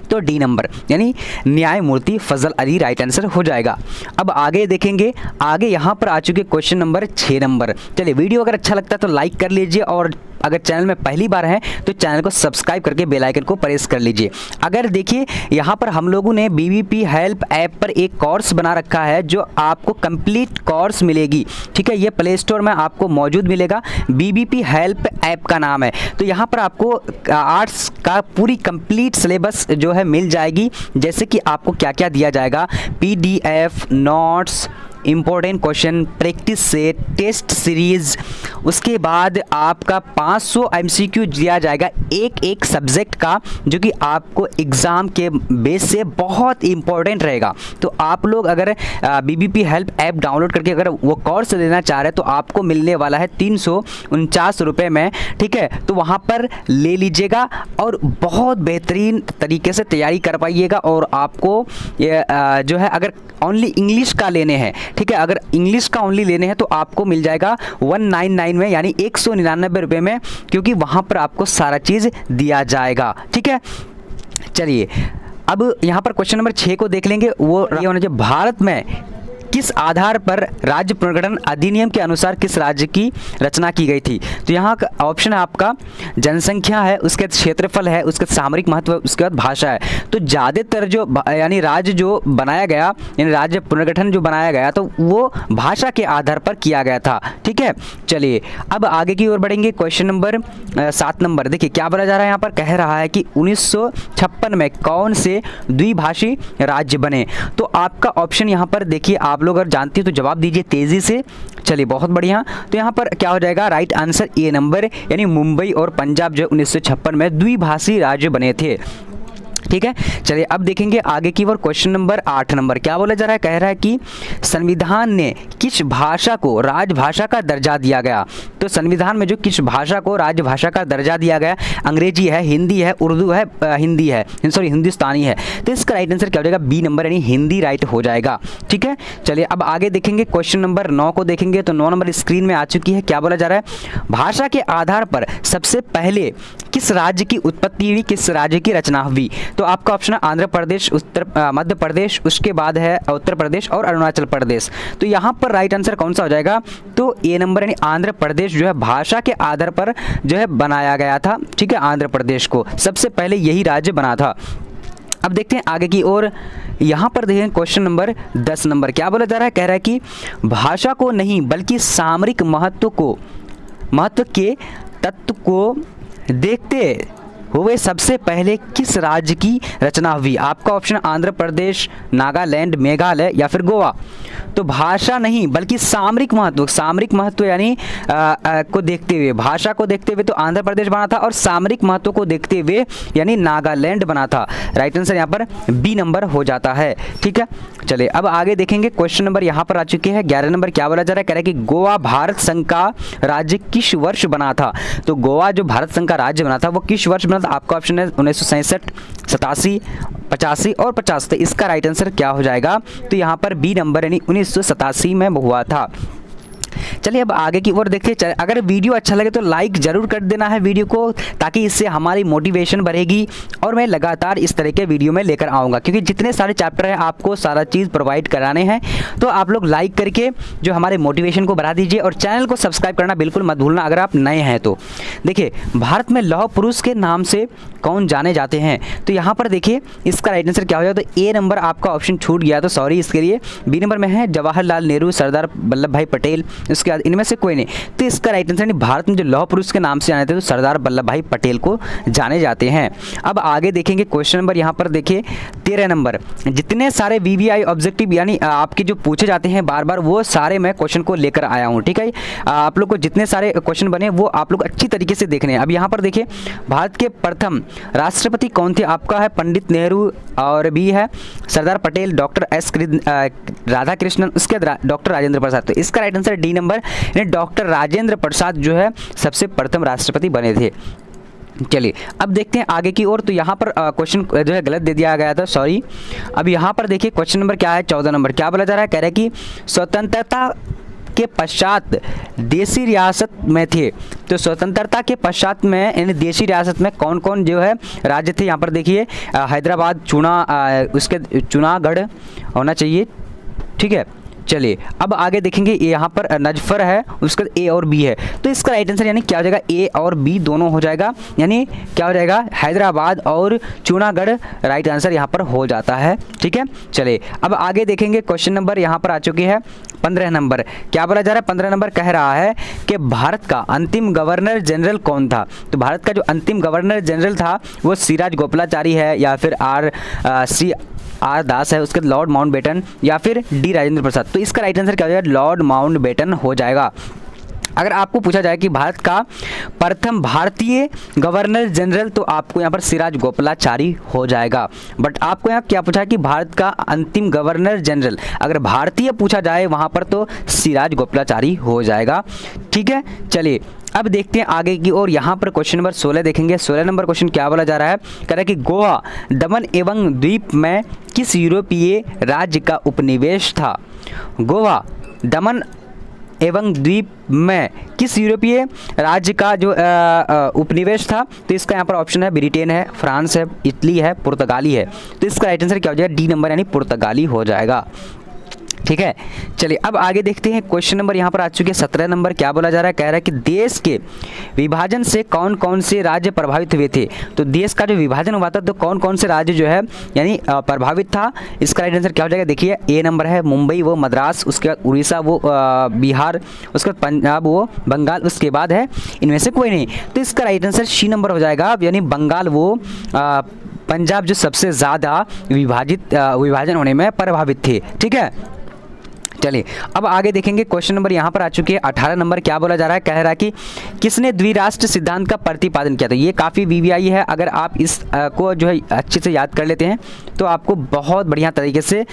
तो डी नंबर यानी न्यायमूर्ति फजल अली राइट आंसर हो जाएगा। अब आगे देखेंगे, आगे यहाँ पर आ चुके क्वेश्चन नंबर 6 नंबर। चलिए वीडियो अगर अच्छा लगता है तो लाइक कर लीजिए और अगर चैनल में पहली बार है तो चैनल को सब्सक्राइब करके बेल आइकन को प्रेस कर लीजिए। अगर देखिए यहाँ पर हम लोगों ने बीबीपी हेल्प ऐप पर एक कोर्स बना रखा है जो आपको कंप्लीट कोर्स मिलेगी, ठीक है, ये प्ले स्टोर में आपको मौजूद मिलेगा, बीबीपी हेल्प ऐप का नाम है। तो यहाँ पर आपको आर्ट्स का पूरी कंप्लीट सिलेबस जो है मिल जाएगी, जैसे कि आपको क्या क्या दिया जाएगा, PDF, notes, important question, practice set, test series, उसके बाद आपका 500 MCQ दिया जाएगा एक सब्जेक्ट का, जो कि आपको एग्ज़ाम के बेस से बहुत इंपॉर्टेंट रहेगा। तो आप लोग अगर बीबीपी हेल्प ऐप डाउनलोड करके अगर वो कोर्स लेना चाह रहे हैं तो आपको मिलने वाला है 349 रुपये में, ठीक है, तो वहाँ पर ले लीजिएगा और बहुत बेहतरीन तरीके से तैयारी कर पाइएगा। और आपको ये जो है अगर ओनली इंग्लिश का लेने हैं, ठीक है, अगर इंग्लिश का ओनली लेने हैं तो आपको मिल जाएगा 199 में, यानी 199 रुपये में, क्योंकि वहाँ पर आपको सारा चीज़ दिया जाएगा, ठीक है। चलिए अब यहाँ पर क्वेश्चन नंबर 6 को देख लेंगे, वो ये होना चाहिए, भारत में किस आधार पर राज्य पुनर्गठन अधिनियम के अनुसार किस राज्य की रचना की गई थी। तो यहाँ का ऑप्शन है आपका जनसंख्या है, उसके बाद क्षेत्रफल है, उसके बाद सामरिक महत्व, उसके बाद भाषा है। तो ज़्यादातर जो यानी राज्य जो बनाया गया, यानी राज्य पुनर्गठन जो बनाया गया तो वो भाषा के आधार पर किया गया था, ठीक है। चलिए अब आगे की ओर बढ़ेंगे, क्वेश्चन नंबर 7 नंबर देखिए क्या बोला जा रहा है, यहाँ पर कह रहा है कि 1956 में कौन से द्विभाषी राज्य बने। तो आपका ऑप्शन यहाँ पर देखिए, आप लोग अगर जानते हो तो जवाब दीजिए तेजी से। चलिए बहुत बढ़िया, तो यहाँ पर क्या हो जाएगा, राइट आंसर ए नंबर, यानी मुंबई और पंजाब जो 1956 में द्विभाषी राज्य बने थे, ठीक है। चलिए अब देखेंगे आगे की ओर, क्वेश्चन नंबर 8 नंबर क्या बोला जा रहा है, कह रहा है कि संविधान ने किस भाषा को राजभाषा का दर्जा दिया गया। तो संविधान में जो किस भाषा को राजभाषा का दर्जा दिया गया, अंग्रेजी है, हिंदी है, उर्दू है, हिंदी है, सॉरी हिंदुस्तानी है। तो इसका राइट आंसर क्या हो जाएगा, बी नंबर यानी हिंदी राइट हो जाएगा, ठीक है। चलिए अब आगे देखेंगे, क्वेश्चन नंबर 9 को देखेंगे। तो 9 नंबर स्क्रीन में आ चुकी है, क्या बोला जा रहा है, भाषा के आधार पर सबसे पहले किस राज्य की उत्पत्ति हुई, किस राज्य की रचना हुई। तो आपका ऑप्शन है आंध्र प्रदेश, मध्य प्रदेश, उसके बाद है उत्तर प्रदेश और अरुणाचल प्रदेश। तो यहाँ पर राइट आंसर कौन सा हो जाएगा, तो ए नंबर यानी आंध्र प्रदेश जो है भाषा के आधार पर जो है बनाया गया था, ठीक है, आंध्र प्रदेश को सबसे पहले यही राज्य बना था। अब देखते हैं आगे की ओर, यहाँ पर देखें क्वेश्चन नंबर 10 नंबर क्या बोला जा रहा है, कह रहा है कि भाषा को नहीं बल्कि सामरिक महत्व के तत्व को देखते हुए सबसे पहले किस राज्य की रचना हुई। आपका ऑप्शन आंध्र प्रदेश, नागालैंड, मेघालय या फिर गोवा। तो भाषा नहीं बल्कि सामरिक महत्व यानी को देखते हुए, भाषा को देखते हुए तो आंध्र प्रदेश बना था और सामरिक महत्व को देखते हुए यानी नागालैंड बना था। राइट आंसर यहाँ पर बी नंबर हो जाता है, ठीक है। चलिए अब आगे देखेंगे, क्वेश्चन नंबर यहाँ पर आ चुके हैं 11 नंबर क्या बोला जा रहा है, कह रहा है कि गोवा भारत संघ का राज्य किस वर्ष बना था। तो गोवा जो भारत संघ का राज्य बना था वो किस वर्ष बना था। आपका ऑप्शन है 1967, 87, 85 और 50। तो इसका राइट आंसर क्या हो जाएगा, तो यहाँ पर बी नंबर यानी 1987 में हुआ था। चलिए अब आगे की ओर देखते हैं। अगर वीडियो अच्छा लगे तो लाइक ज़रूर कर देना है वीडियो को, ताकि इससे हमारी मोटिवेशन बढ़ेगी और मैं लगातार इस तरह के वीडियो में लेकर आऊँगा, क्योंकि जितने सारे चैप्टर हैं आपको सारा चीज़ प्रोवाइड कराने हैं। तो आप लोग लाइक करके जो हमारे मोटिवेशन को बढ़ा दीजिए और चैनल को सब्सक्राइब करना बिल्कुल मत भूलना अगर आप नए हैं तो। देखिए भारत में लौह पुरुष के नाम से कौन जाने जाते हैं। तो यहाँ पर देखिए इसका राइट आंसर क्या हो जाएगा, तो ए नंबर आपका ऑप्शन छूट गया तो सॉरी इसके लिए। बी नंबर में है जवाहरलाल नेहरू, सरदार वल्लभ भाई पटेल, उसके बाद इनमें से कोई नहीं। तो इसका राइट आंसर भारत में जो लौह पुरुष के नाम से जाने थे तो सरदार वल्लभ भाई पटेल को जाने जाते हैं। अब आगे देखेंगे क्वेश्चन नंबर यहाँ पर देखिए 13 नंबर। जितने सारे वीवीआई ऑब्जेक्टिव यानी आपके जो पूछे जाते हैं बार बार वो सारे मैं क्वेश्चन को लेकर आया हूँ, ठीक है। आप लोग को जितने सारे क्वेश्चन बने वो आप लोग अच्छी तरीके से देखने हैं। अब यहाँ पर देखिए भारत के प्रथम राष्ट्रपति कौन थे, आपका है पंडित नेहरू और भी है सरदार पटेल, डॉक्टर एस राधा कृष्णन, उसके बाद डॉक्टर राजेंद्र प्रसाद। तो इसका राइट आंसर डी नंबर यानी डॉक्टर राजेंद्र प्रसाद जो है सबसे प्रथम राष्ट्रपति बने थे। चलिए अब देखते हैं आगे की ओर। तो यहाँ पर क्वेश्चन जो है गलत दे दिया गया था, सॉरी। अब यहाँ पर देखिए क्वेश्चन नंबर क्या है 14 नंबर। क्या बोला जा रहा है, कह रहा है कि स्वतंत्रता के पश्चात देशी रियासत में थे। तो स्वतंत्रता के पश्चात में यानी देशी रियासत में कौन कौन जो है राज्य थे। यहाँ पर देखिए हैदराबाद, उसके चुनागढ़ होना चाहिए, ठीक है। चलिए अब आगे देखेंगे यहाँ पर नजफर है, उसका ए और बी है। तो इसका राइट आंसर यानी क्या हो जाएगा, ए और बी दोनों हो जाएगा, यानी क्या हो जाएगा हैदराबाद और चूनागढ़ राइट आंसर यहाँ पर हो जाता है, ठीक है। चलिए अब आगे देखेंगे क्वेश्चन नंबर यहाँ पर आ चुकी है 15 नंबर। क्या बोला जा रहा है 15 नंबर, कह रहा है कि भारत का अंतिम गवर्नर जनरल कौन था। तो भारत का जो अंतिम गवर्नर जनरल था वो सिराज गोपालाचारी है या फिर आर दास है, उसके लॉर्ड माउंटबेटन या फिर डी राजेंद्र प्रसाद। तो इसका राइट आंसर क्या हो जाएगा, लॉर्ड माउंटबेटन हो जाएगा। अगर आपको पूछा जाए कि भारत का प्रथम भारतीय गवर्नर जनरल तो आपको यहाँ पर सिराज गोपालाचारी हो जाएगा। बट आपको यहाँ क्या पूछा कि भारत का अंतिम गवर्नर जनरल, अगर भारतीय पूछा जाए वहाँ पर तो सिराज गोपालाचारी हो जाएगा, ठीक है। चलिए अब देखते हैं आगे की और यहाँ पर क्वेश्चन नंबर 16 देखेंगे। 16 नंबर क्वेश्चन क्या बोला जा रहा है, कह रहा है कि गोवा दमन एवं द्वीप में किस यूरोपीय राज्य का उपनिवेश था। गोवा दमन एवं द्वीप में किस यूरोपीय राज्य का जो उपनिवेश था। तो इसका यहाँ पर ऑप्शन है ब्रिटेन है, फ्रांस है, इटली है, पुर्तगाली है। तो इसका राइट आंसर क्या हो जाएगा, डी नंबर यानी पुर्तगाली हो जाएगा, ठीक है। चलिए अब आगे देखते हैं क्वेश्चन नंबर यहाँ पर आ चुके हैं 17 नंबर। क्या बोला जा रहा है, कह रहा है कि देश के विभाजन से कौन कौन से राज्य प्रभावित हुए थे। तो देश का जो विभाजन हुआ था तो कौन कौन से राज्य जो है यानी प्रभावित था। इसका राइट आंसर क्या हो जाएगा, देखिए ए नंबर है मुंबई वो मद्रास, उसके बाद उड़ीसा वो बिहार, उसके बाद पंजाब वो बंगाल, उसके बाद है इनमें से कोई नहीं। तो इसका राइट आंसर सी नंबर हो जाएगा, यानी बंगाल वो पंजाब जो सबसे ज़्यादा विभाजन होने में प्रभावित थे, ठीक है। चलिए अब आगे देखेंगे क्वेश्चन नंबर यहाँ पर आ चुके हैं 18 नंबर। क्या बोला जा रहा है, कह रहा है कि किसने द्विराष्ट्र सिद्धांत का प्रतिपादन किया था। ये काफ़ी वीवीआई है, अगर आप इस को जो है अच्छे से याद कर लेते हैं तो आपको बहुत बढ़िया तरीके से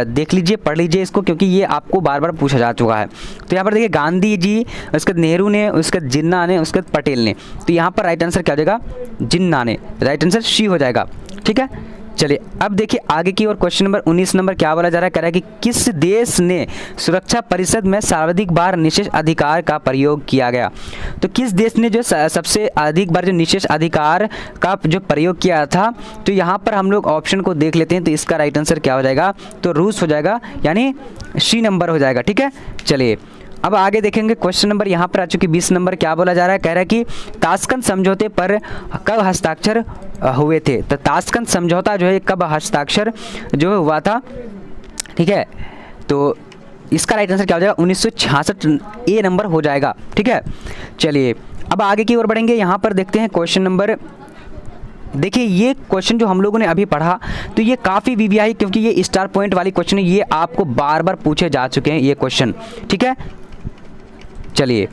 देख लीजिए, पढ़ लीजिए इसको, क्योंकि ये आपको बार बार पूछा जा चुका है। तो यहाँ पर देखिए गांधी जी, उसके बाद नेहरू ने, उसके बाद जिन्ना ने, उसके बाद पटेल ने। तो यहाँ पर राइट आंसर क्या हो जाएगा, जिन्ना ने, राइट आंसर सी हो जाएगा, ठीक है। चलिए अब देखिए आगे की और क्वेश्चन नंबर 19 नंबर। क्या बोला जा रहा है, कह रहा है कि किस देश ने सुरक्षा परिषद में सर्वाधिक बार निशेष अधिकार का प्रयोग किया गया। तो किस देश ने जो सबसे अधिक बार जो निशेष अधिकार का जो प्रयोग किया था। तो यहाँ पर हम लोग ऑप्शन को देख लेते हैं। तो इसका राइट आंसर क्या हो जाएगा, तो रूस हो जाएगा, यानी सी नंबर हो जाएगा, ठीक है। चलिए अब आगे देखेंगे क्वेश्चन नंबर यहाँ पर आ चुकी 20 नंबर। क्या बोला जा रहा है, कह रहा है कि ताशकंद समझौते पर कब हस्ताक्षर हुए थे। तो ताशकंद समझौता जो है कब हस्ताक्षर जो हुआ था, ठीक है। तो इसका राइट आंसर क्या हो जाएगा, 1966 ए नंबर हो जाएगा, ठीक है। चलिए अब आगे की ओर बढ़ेंगे। यहाँ पर देखते हैं क्वेश्चन नंबर, देखिए ये क्वेश्चन जो हम लोगों ने अभी पढ़ा तो ये काफ़ी वीवीआई, क्योंकि ये स्टार पॉइंट वाली क्वेश्चन है, ये आपको बार बार पूछे जा चुके हैं ये क्वेश्चन, ठीक है। चलिए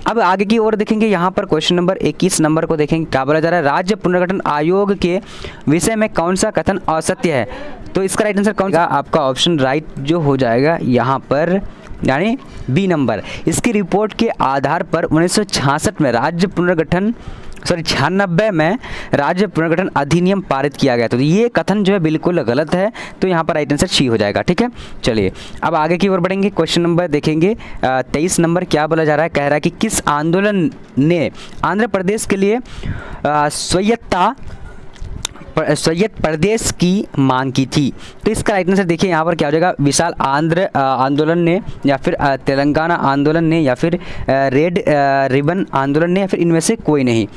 अब आगे की ओर देखेंगे। यहाँ पर क्वेश्चन नंबर 21 नंबर को देखेंगे। क्या बोला जा रहा है, राज्य पुनर्गठन आयोग के विषय में कौन सा कथन असत्य है। तो इसका राइट आंसर कौन सा, आपका ऑप्शन राइट जो हो जाएगा यहाँ पर, यानी बी नंबर। इसकी रिपोर्ट के आधार पर 1966 में राज्य पुनर्गठन 96 में राज्य पुनर्गठन अधिनियम पारित किया गया। तो ये कथन जो है बिल्कुल गलत है, तो यहाँ पर राइट आंसर सी हो जाएगा, ठीक है। चलिए अब आगे की ओर बढ़ेंगे। क्वेश्चन नंबर देखेंगे 23 नंबर। क्या बोला जा रहा है, कह रहा है कि किस आंदोलन ने आंध्र प्रदेश के लिए स्वायत्तता सोवियत प्रदेश की मांग की थी। तो इसका राइट आंसर देखिए यहाँ पर क्या हो जाएगा, विशाल आंध्र आंदोलन ने, या फिर तेलंगाना आंदोलन ने, या फिर रेड रिबन आंदोलन ने, या फिर इनमें से कोई नहीं।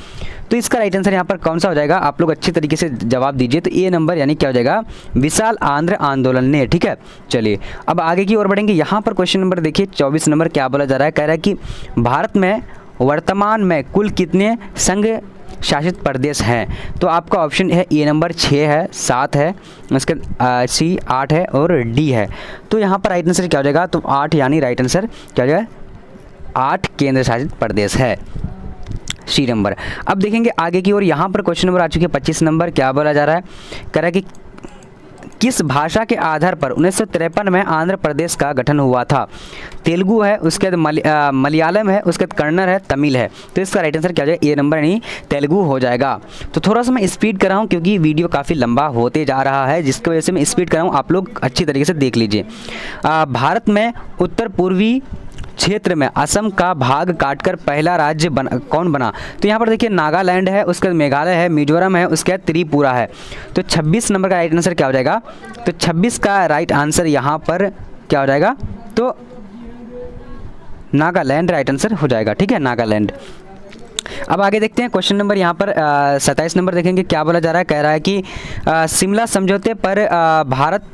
तो इसका राइट आंसर यहाँ पर कौन सा हो जाएगा, आप लोग अच्छी तरीके से जवाब दीजिए। तो ए नंबर यानी क्या हो जाएगा, विशाल आंध्र आंदोलन ने। ठीक है, चलिए अब आगे की ओर बढ़ेंगे। यहाँ पर क्वेश्चन नंबर देखिए 24 नंबर क्या बोला जा रहा है, कह रहा है कि भारत में वर्तमान में कुल कितने संघ शासित प्रदेश हैं। तो आपका ऑप्शन है ए नंबर 6 है, 7 है, उसके सी 8 है और डी है। तो यहाँ पर राइट आंसर क्या हो जाएगा, तो 8 यानी राइट आंसर क्या हो जाएगा, 8 केंद्र शासित प्रदेश है, सी नंबर। अब देखेंगे आगे की ओर। यहाँ पर क्वेश्चन नंबर आ चुके हैं 25 नंबर, क्या बोला जा रहा है, कह रहा है कि किस भाषा के आधार पर 1953 में आंध्र प्रदेश का गठन हुआ था। तेलुगु है, उसके बाद मलयालम है, उसके बाद कन्नड़ है, तमिल है। तो इसका राइट आंसर क्या हो जाएगा, ए नंबर यानी तेलुगु हो जाएगा। तो थोड़ा सा मैं स्पीड कर रहा हूँ क्योंकि वीडियो काफ़ी लंबा होते जा रहा है, जिसकी वजह से मैं स्पीड कर रहा हूँ, आप लोग अच्छी तरीके से देख लीजिए। भारत में उत्तर पूर्वी क्षेत्र में असम का भाग काटकर पहला राज्य कौन बना। तो यहाँ पर देखिए नागालैंड है, उसके बाद मेघालय है, मिजोरम है, उसके बाद त्रिपुरा है। तो 26 नंबर का राइट आंसर क्या हो जाएगा, तो 26 का राइट आंसर यहाँ पर क्या हो जाएगा, तो नागालैंड राइट आंसर हो जाएगा। ठीक है, नागालैंड। अब आगे देखते हैं क्वेश्चन नंबर यहाँ पर 27 नंबर देखेंगे, क्या बोला जा रहा है, कह रहा है कि शिमला समझौते पर भारत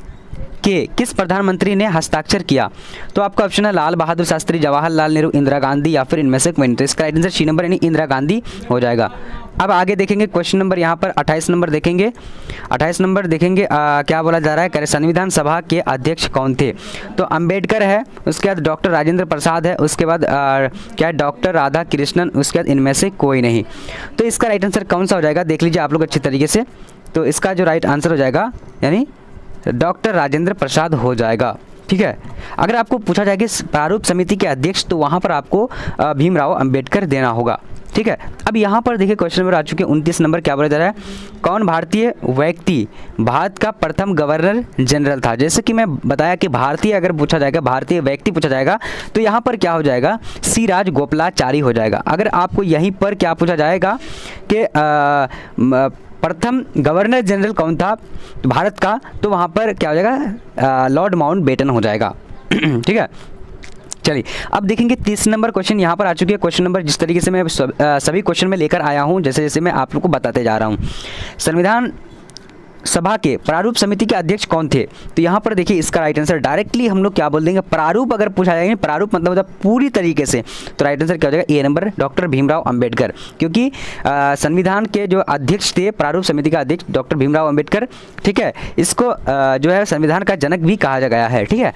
के किस प्रधानमंत्री ने हस्ताक्षर किया। तो आपका ऑप्शन है लाल बहादुर शास्त्री, जवाहरलाल नेहरू, इंदिरा गांधी, या फिर इनमें से कोई नहीं। तो इसका राइट आंसर सी नंबर यानी इंदिरा गांधी हो जाएगा। अब आगे देखेंगे क्वेश्चन नंबर यहाँ पर 28 नंबर देखेंगे। 28 नंबर देखेंगे क्या बोला जा रहा है, कह रहे संविधान सभा के अध्यक्ष कौन थे। तो अंबेडकर है, उसके बाद डॉक्टर राजेंद्र प्रसाद है, उसके बाद क्या डॉक्टर राधा कृष्णन, उसके बाद इनमें से कोई नहीं। तो इसका राइट आंसर कौन सा हो जाएगा, देख लीजिए आप लोग अच्छी तरीके से। तो इसका जो राइट आंसर हो जाएगा यानी डॉक्टर राजेंद्र प्रसाद हो जाएगा। ठीक है, अगर आपको पूछा जाए कि प्रारूप समिति के अध्यक्ष, तो वहाँ पर आपको भीमराव अंबेडकर देना होगा। ठीक है, अब यहाँ पर देखिए क्वेश्चन नंबर आ चुके हैं 29 नंबर, क्या बोला जा रहा है, कौन भारतीय व्यक्ति भारत का प्रथम गवर्नर जनरल था। जैसे कि मैं बताया कि भारतीय अगर पूछा जाएगा, भारतीय व्यक्ति पूछा जाएगा, तो यहाँ पर क्या हो जाएगा, सी राजगोपालाचारी हो जाएगा। अगर आपको यहीं पर क्या पूछा जाएगा कि प्रथम गवर्नर जनरल कौन था भारत का, तो वहाँ पर क्या हो जाएगा, लॉर्ड माउंटबेटन हो जाएगा। ठीक है, चलिए अब देखेंगे 30 नंबर क्वेश्चन यहाँ पर आ चुकी है। क्वेश्चन नंबर जिस तरीके से मैं सभी क्वेश्चन में लेकर आया हूँ, जैसे जैसे मैं आप लोग को बताते जा रहा हूँ। संविधान सभा के प्रारूप समिति के अध्यक्ष कौन थे। तो यहाँ पर देखिए इसका राइट आंसर डायरेक्टली हम लोग क्या बोल देंगे, प्रारूप अगर पूछा जाएगा, प्रारूप मतलब होता है पूरी तरीके से, तो राइट आंसर क्या हो जाएगा, ए नंबर डॉक्टर भीमराव अंबेडकर। क्योंकि संविधान के जो अध्यक्ष थे, प्रारूप समिति का अध्यक्ष डॉक्टर भीमराव अंबेडकर। ठीक है, इसको जो है संविधान का जनक भी कहा गया है। ठीक है,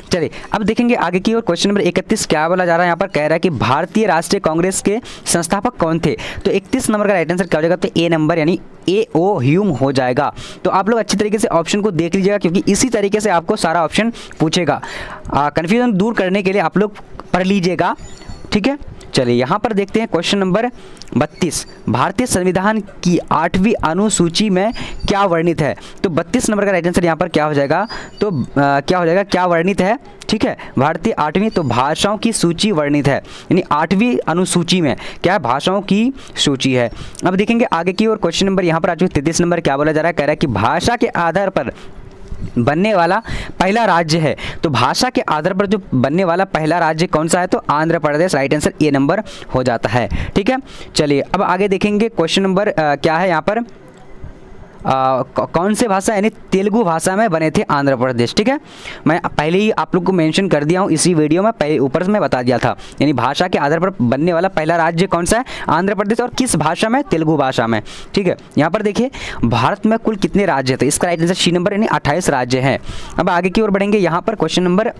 चलिए अब देखेंगे आगे की ओर। क्वेश्चन नंबर 31 क्या बोला जा रहा है, यहाँ पर कह रहा है कि भारतीय राष्ट्रीय कांग्रेस के संस्थापक कौन थे। तो 31 नंबर का राइट आंसर क्या हो जाएगा, तो ए नंबर यानी ए.ओ. ह्यूम हो जाएगा। तो आप लोग अच्छी तरीके से ऑप्शन को देख लीजिएगा, क्योंकि इसी तरीके से आपको सारा ऑप्शन पूछेगा। कन्फ्यूजन दूर करने के लिए आप लोग पढ़ लीजिएगा। ठीक है, चलिए यहाँ पर देखते हैं क्वेश्चन नंबर 32, भारतीय संविधान की 8वीं अनुसूची में क्या वर्णित है। तो 32 नंबर का राइट आंसर यहाँ पर क्या हो जाएगा, तो क्या हो जाएगा, क्या वर्णित है। ठीक है, भारतीय 8वीं, तो भाषाओं की सूची वर्णित है, यानी 8वीं अनुसूची में क्या है, भाषाओं की सूची है। अब देखेंगे आगे की ओर। क्वेश्चन नंबर यहाँ पर आ चुके 33 नंबर, क्या बोला जा रहा है, कह रहा है कि भाषा के आधार पर बनने वाला पहला राज्य है। तो भाषा के आधार पर जो बनने वाला पहला राज्य कौन सा है, तो Andhra Pradesh. Right answer A number हो जाता है। ठीक है, चलिए अब आगे देखेंगे क्वेश्चन नंबर क्या है यहाँ पर, कौन से भाषा यानी तेलुगु भाषा में बने थे आंध्र प्रदेश। ठीक है, मैं पहले ही आप लोग को मेंशन कर दिया हूँ इसी वीडियो में, पहले ऊपर से मैं बता दिया था, यानी भाषा के आधार पर बनने वाला पहला राज्य कौन सा है, आंध्र प्रदेश। और किस भाषा में, तेलुगु भाषा में। ठीक है, यहाँ पर देखिए भारत में कुल कितने राज्य थे, इसका राइट आंसर सी नंबर यानी 28 राज्य हैं। अब आगे की ओर बढ़ेंगे, यहाँ पर क्वेश्चन नंबर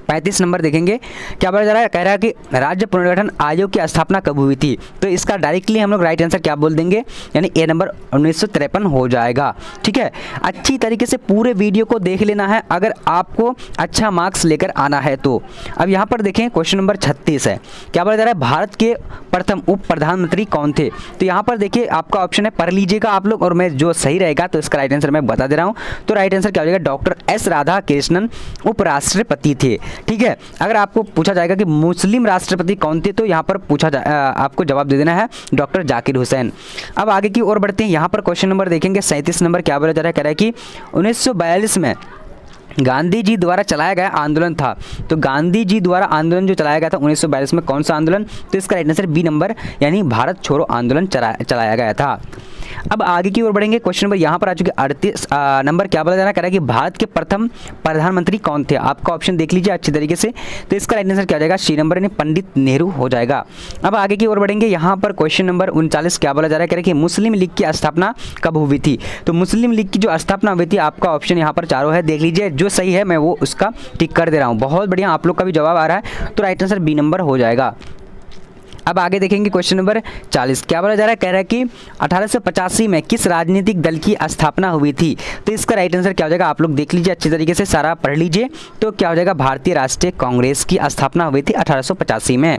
35 नंबर देखेंगे, क्या बोला जा रहा है, कह रहा है कि राज्य पुनर्गठन आयोग की स्थापना कब हुई थी। तो इसका डायरेक्टली हम लोग राइट आंसर क्या बोल देंगे, यानी ए नंबर 1953 हो जाएगा। ठीक है, अच्छी तरीके से पूरे वीडियो को देख लेना है अगर आपको अच्छा मार्क्स लेकर आना है तो। अब यहाँ पर देखें क्वेश्चन नंबर 36 है, क्या बोला जा रहा है, भारत के प्रथम उप प्रधानमंत्री कौन थे। तो यहाँ पर देखिए आपका ऑप्शन है, पढ़ लीजिएगा आप लोग, और मैं जो सही रहेगा तो इसका राइट आंसर मैं बता दे रहा हूँ। तो राइट आंसर क्या हो जाएगा, डॉक्टर एस राधा कृष्णन उपराष्ट्रपति थे। ठीक है। अगर आपको पूछा जाएगा कि मुस्लिम राष्ट्रपति कौन थे, तो यहाँ पर आपको जवाब दे देना है डॉक्टर जाकिर हुसैन। अब आगे की ओर बढ़ते हैं। यहाँ पर क्वेश्चन नंबर देखेंगे 37 नंबर क्या बोला जा रहा है, कह रहा है कि 1942 में गांधी जी द्वारा चलाया गया आंदोलन था। तो गांधी जी द्वारा आंदोलन जो चलाया गया था 1942 में, कौन सा आंदोलन? तो इसका राइट आंसर बी नंबर, यानी भारत छोड़ो आंदोलन चलाया गया था। अब आगे की ओर बढ़ेंगे। क्वेश्चन नंबर यहाँ पर आ चुके 38 नंबर क्या बोला जा रहा है, कह रहा है कि भारत के प्रथम प्रधानमंत्री कौन थे? आपका ऑप्शन देख लीजिए अच्छी तरीके से। तो इसका राइट आंसर क्या हो जाएगा? सी नंबर, यानी पंडित नेहरू हो जाएगा। अब आगे की ओर बढ़ेंगे। यहाँ पर क्वेश्चन नंबर 39 क्या बोला जा रहा है, कह रहा है कि मुस्लिम लीग की स्थापना कब हुई थी? तो मुस्लिम लीग की जो स्थापना हुई थी, आपका ऑप्शन यहाँ पर चारों है, देख लीजिए। जो सही है मैं वो उसका टिक कर दे रहा हूँ। बहुत बढ़िया, आप लोग का भी जवाब आ रहा है, तो राइट आंसर बी नंबर हो जाएगा। अब आगे देखेंगे क्वेश्चन नंबर 40 क्या बोला जा रहा है, कह रहा है कि 1885 में किस राजनीतिक दल की स्थापना हुई थी? तो इसका राइट आंसर क्या हो जाएगा? आप लोग देख लीजिए अच्छी तरीके से, सारा पढ़ लीजिए। तो क्या हो जाएगा? भारतीय राष्ट्रीय कांग्रेस की स्थापना हुई थी 1885 में।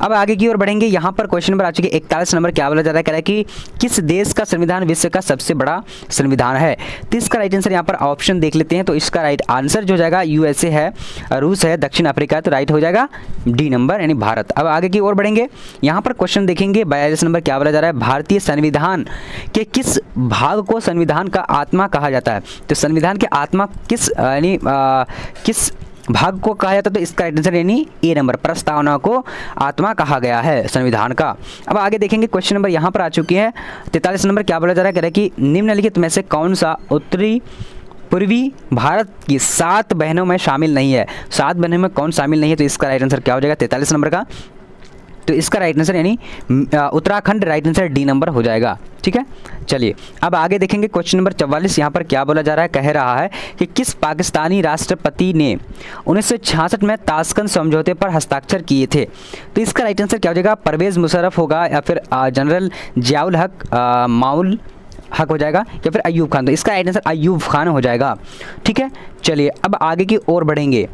अब आगे की ओर बढ़ेंगे। यहाँ पर क्वेश्चन नंबर आ चुके 41 नंबर क्या बोला जा रहा है, कह रहा है कि किस देश का संविधान विश्व का सबसे बड़ा संविधान है? तो इसका राइट आंसर यहाँ पर ऑप्शन देख लेते हैं। तो इसका राइट आंसर जो हो जाएगा USA है, रूस है, दक्षिण अफ्रीका है, तो राइट हो जाएगा डी नंबर, यानी भारत। अब आगे की ओर बढ़ेंगे। यहाँ पर क्वेश्चन देखेंगे 42 नंबर क्या बोला जा रहा है, भारतीय संविधान के किस भाग को संविधान का आत्मा कहा जाता है? तो संविधान के आत्मा किस किस भाग को कहा जाता है? तो इसका राइट आंसर यानी ए नंबर, प्रस्तावना को आत्मा कहा गया है संविधान का। अब आगे देखेंगे क्वेश्चन नंबर यहाँ पर आ चुकी है 43 नंबर क्या बोला जा रहा है, कह रहा है कि निम्नलिखित में से कौन सा उत्तरी पूर्वी भारत की 7 बहनों में शामिल नहीं है? 7 बहनों में कौन शामिल नहीं है? तो इसका राइट आंसर क्या हो जाएगा 43 नंबर का? तो इसका राइट आंसर यानी Uttarakhand, right answer D number हो जाएगा। ठीक है, चलिए अब आगे देखेंगे क्वेश्चन नंबर 44। यहाँ पर क्या बोला जा रहा है, कह रहा है कि किस पाकिस्तानी राष्ट्रपति ने 1966 में ताशकंद समझौते पर हस्ताक्षर किए थे? तो इसका राइट आंसर क्या हो जाएगा? परवेज़ मुशर्रफ होगा, या फिर जनरल जियाउल हक माउल हक हो जाएगा, या फिर अयूब खान? तो इसका राइट आंसर अयूब खान हो जाएगा। ठीक है, चलिए अब आगे की ओर बढ़ेंगे।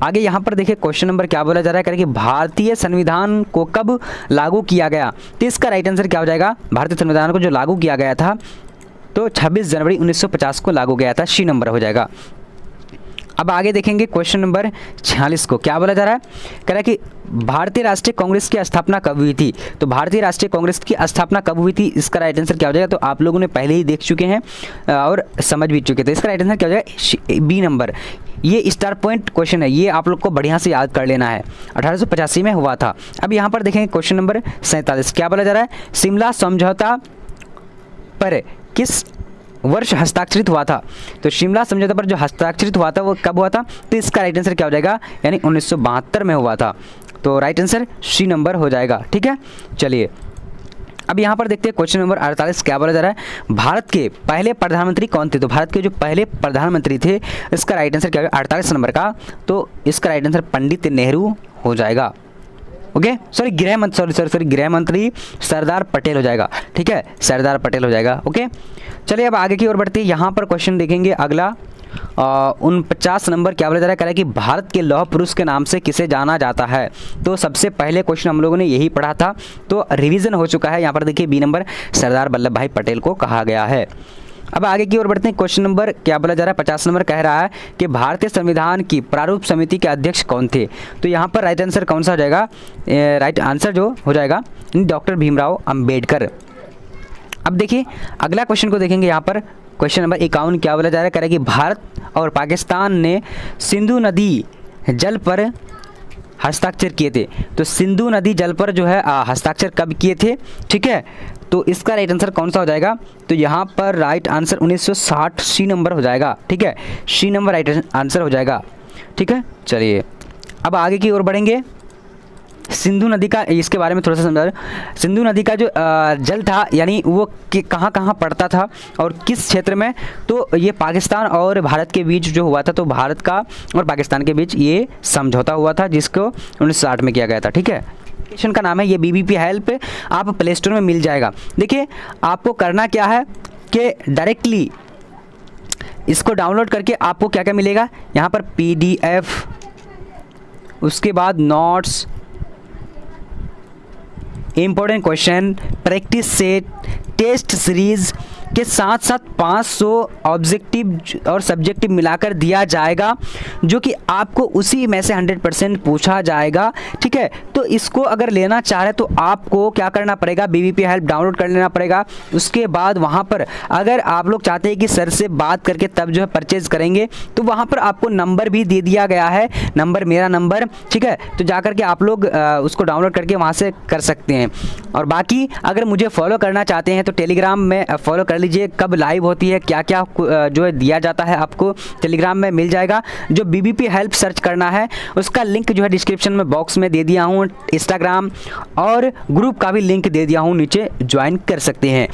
आगे यहाँ पर देखिए क्वेश्चन नंबर क्या बोला जा रहा है, कह रहा है कि भारतीय संविधान को कब लागू किया गया? तो इसका राइट आंसर क्या हो जाएगा? भारतीय संविधान को जो लागू किया गया था, तो 26 जनवरी 1950 को लागू किया था, सी नंबर हो जाएगा। अब आगे देखेंगे क्वेश्चन नंबर 46 को क्या बोला जा रहा है, कह रहा है कि भारतीय राष्ट्रीय कांग्रेस की स्थापना कब हुई थी? तो भारतीय राष्ट्रीय कांग्रेस की स्थापना कब हुई थी? इसका राइट आंसर क्या हो जाएगा? तो आप लोगों ने पहले ही देख चुके हैं और समझ भी चुके थे। इसका राइट आंसर क्या हो जाएगा? B number. ये स्टार पॉइंट क्वेश्चन है, ये आप लोग को बढ़िया से याद कर लेना है। 1885 में हुआ था। अब यहाँ पर देखेंगे क्वेश्चन नंबर 47 क्या बोला जा रहा है, शिमला समझौता पर किस वर्ष हस्ताक्षरित हुआ था? तो शिमला समझौता पर जो हस्ताक्षरित हुआ था वो कब हुआ था? तो इसका राइट आंसर क्या हो जाएगा? यानी 1972 में हुआ था। तो राइट आंसर सी नंबर हो जाएगा। ठीक है, चलिए अब यहाँ पर देखते हैं क्वेश्चन नंबर 48 क्या बोला जा रहा है, भारत के पहले प्रधानमंत्री कौन थे? तो भारत के जो पहले प्रधानमंत्री थे, इसका राइट आंसर क्या होगा 48 नंबर का? तो इसका राइट आंसर पंडित नेहरू हो जाएगा। ओके, सॉरी गृह मंत्री सरदार पटेल हो जाएगा। ठीक है, सरदार पटेल हो जाएगा। ओके, चलिए अब आगे की ओर बढ़ते हैं। यहाँ पर क्वेश्चन देखेंगे अगला 49 नंबर क्या बोला जा रहा है, कह रहा है कि भारत के लौह पुरुष के नाम से किसे जाना जाता है? तो सबसे पहले क्वेश्चन हम लोगों ने यही पढ़ा था, तो रिवीजन हो चुका है। यहाँ पर देखिए बी नंबर, सरदार वल्लभ भाई पटेल को कहा गया है। अब आगे की ओर बढ़ते हैं। क्वेश्चन नंबर क्या बोला जा रहा है 50 नंबर कह रहा है कि भारतीय संविधान की प्रारूप समिति के अध्यक्ष कौन थे? तो यहाँ पर राइट आंसर कौन सा हो जाएगा? राइट आंसर जो हो जाएगा डॉक्टर भीमराव अंबेडकर। अब देखिए अगला क्वेश्चन को देखेंगे। यहाँ पर क्वेश्चन नंबर 51 क्या बोला जा रहा है, कह रहा है कि भारत और पाकिस्तान ने सिंधु नदी जल पर हस्ताक्षर किए थे। तो सिंधु नदी जल पर जो है हस्ताक्षर कब किए थे? ठीक है, तो इसका राइट आंसर कौन सा हो जाएगा? तो यहाँ पर राइट आंसर 1960 सी नंबर हो जाएगा। ठीक है, सी नंबर राइट आंसर हो जाएगा। ठीक है, चलिए अब आगे की ओर बढ़ेंगे। सिंधु नदी का, इसके बारे में थोड़ा सा समझा। सिंधु नदी का जो जल था, यानी वो कहाँ कहाँ पड़ता था और किस क्षेत्र में? तो ये पाकिस्तान और भारत के बीच जो हुआ था, तो भारत का और पाकिस्तान के बीच ये समझौता हुआ था, जिसको 1960 में किया गया था। ठीक है, एप्लीकेशन का नाम है ये BBP हेल्प, आप प्ले स्टोर में मिल जाएगा। देखिए आपको करना क्या है कि डायरेक्टली इसको डाउनलोड करके आपको क्या क्या मिलेगा, यहाँ पर PDF, उसके बाद notes, important question, practice set, test series, के साथ साथ 500 ऑब्जेक्टिव और सब्जेक्टिव मिलाकर दिया जाएगा, जो कि आपको उसी में से 100% पूछा जाएगा। ठीक है, तो इसको अगर लेना चाह रहे तो आपको क्या करना पड़ेगा, बीबीपी हेल्प डाउनलोड कर लेना पड़ेगा। उसके बाद वहाँ पर अगर आप लोग चाहते हैं कि सर से बात करके तब जो है परचेज करेंगे, तो वहाँ पर आपको नंबर भी दे दिया गया है, नंबर मेरा नंबर। ठीक है, तो जाकर के आप लोग उसको डाउनलोड करके वहाँ से कर सकते हैं। और बाकी अगर मुझे फॉलो करना चाहते हैं तो टेलीग्राम में फॉलो कर लीजिए। कब लाइव होती है, क्या क्या जो है दिया जाता है आपको टेलीग्राम में मिल जाएगा। जो बीबीपी हेल्प सर्च करना है उसका लिंक जो है डिस्क्रिप्शन में बॉक्स में दे दिया हूँ। इंस्टाग्राम और ग्रुप का भी लिंक दे दिया हूँ, नीचे ज्वाइन कर सकते हैं।